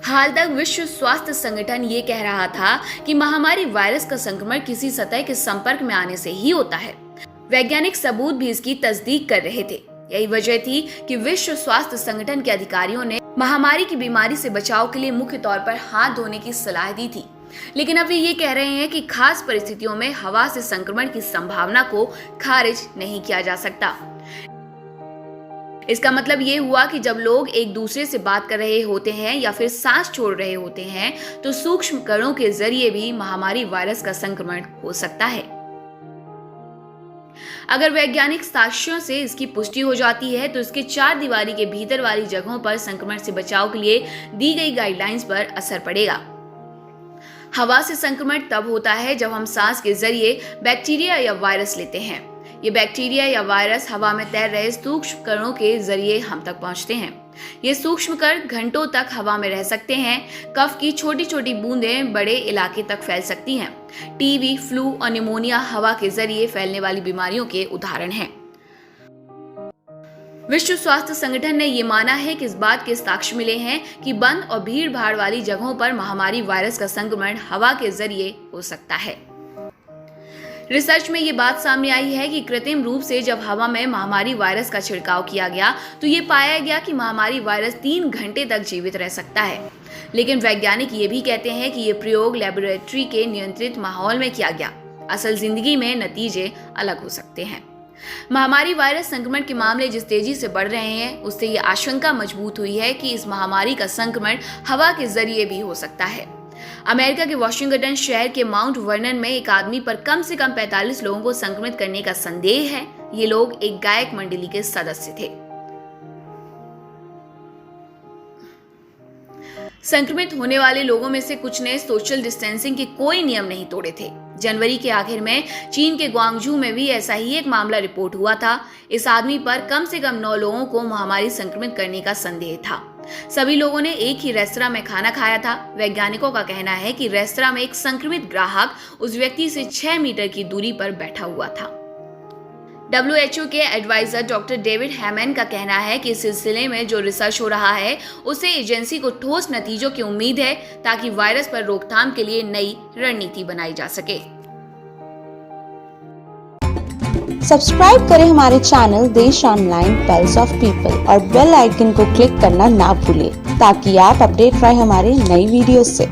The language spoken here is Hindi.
हाल तक विश्व स्वास्थ्य संगठन ये कह रहा था कि महामारी वायरस का संक्रमण किसी सतह के संपर्क में आने से ही होता है। वैज्ञानिक सबूत भी इसकी तस्दीक कर रहे थे। यही वजह थी कि विश्व स्वास्थ्य संगठन के अधिकारियों ने महामारी की बीमारी से बचाव के लिए मुख्य तौर पर हाथ धोने की सलाह दी थी। लेकिन अब वे ये कह रहे हैं कि खास परिस्थितियों में हवा से संक्रमण की संभावना को खारिज नहीं किया जा सकता। इसका मतलब ये हुआ कि जब लोग एक दूसरे से बात कर रहे होते हैं या फिर सांस छोड़ रहे होते हैं तो सूक्ष्म कणों के जरिए भी महामारी वायरस का संक्रमण हो सकता है। अगर वैज्ञानिक साक्ष्यों से इसकी पुष्टि हो जाती है तो इसके चार दीवारी के भीतर वाली जगहों पर संक्रमण से बचाव के लिए दी गई गाइडलाइंस पर असर पड़ेगा। हवा से संक्रमण तब होता है जब हम सांस के जरिए बैक्टीरिया या वायरस लेते हैं। ये बैक्टीरिया या वायरस हवा में तैर रहे सूक्ष्म कणों के जरिए हम तक पहुंचते हैं। ये सूक्ष्म कण घंटों तक हवा में रह सकते हैं। कफ की छोटी छोटी बूंदें बड़े इलाके तक फैल सकती हैं। टीबी, फ्लू और निमोनिया हवा के जरिए फैलने वाली बीमारियों के उदाहरण हैं। विश्व स्वास्थ्य संगठन ने ये माना है कि इस बात के साक्ष्य मिले हैं कि बंद और भीड़ भाड़ वाली जगहों पर महामारी वायरस का संक्रमण हवा के जरिए हो सकता है। रिसर्च में ये बात सामने आई है कि कृत्रिम रूप से जब हवा में महामारी वायरस का छिड़काव किया गया तो ये पाया गया कि महामारी वायरस 3 घंटे तक जीवित रह सकता है। लेकिन वैज्ञानिक ये भी कहते हैं कि ये प्रयोग लेबोरेटरी के नियंत्रित माहौल में किया गया। असल जिंदगी में नतीजे अलग हो सकते हैं। महामारी वायरस संक्रमण के मामले जिस तेजी से बढ़ रहे हैं उससे ये आशंका मजबूत हुई है कि इस महामारी का संक्रमण हवा के जरिए भी हो सकता है। अमेरिका के वॉशिंगटन शहर के माउंट वर्नन में एक आदमी पर कम से कम 45 लोगों को संक्रमित करने का संदेह है। ये लोग एक गायक मंडली के सदस्य थे। संक्रमित होने वाले लोगों में से कुछ ने सोशल डिस्टेंसिंग के कोई नियम नहीं तोड़े थे। जनवरी के आखिर में चीन के ग्वांगझू में भी ऐसा ही एक मामला रिपोर्ट हुआ था। इस आदमी पर कम से कम 9 लोगों को महामारी संक्रमित करने का संदेह था। सभी लोगों ने एक ही रेस्तरां में खाना खाया था। वैज्ञानिकों का कहना है कि रेस्तरां में एक संक्रमित ग्राहक उस व्यक्ति से 6 मीटर की दूरी पर बैठा हुआ था। WHO के एडवाइजर डॉक्टर डेविड हैमन का कहना है कि इस सिलसिले में जो रिसर्च हो रहा है उससे एजेंसी को ठोस नतीजों की उम्मीद है ताकि वायरस पर रोकथाम के लिए नई रणनीति बनाई जा सके। सब्सक्राइब करें हमारे चैनल देश ऑनलाइन पल्स ऑफ पीपल और बेल आइकन को क्लिक करना ना भूलें ताकि आप अपडेट रहे हमारे नई वीडियो से।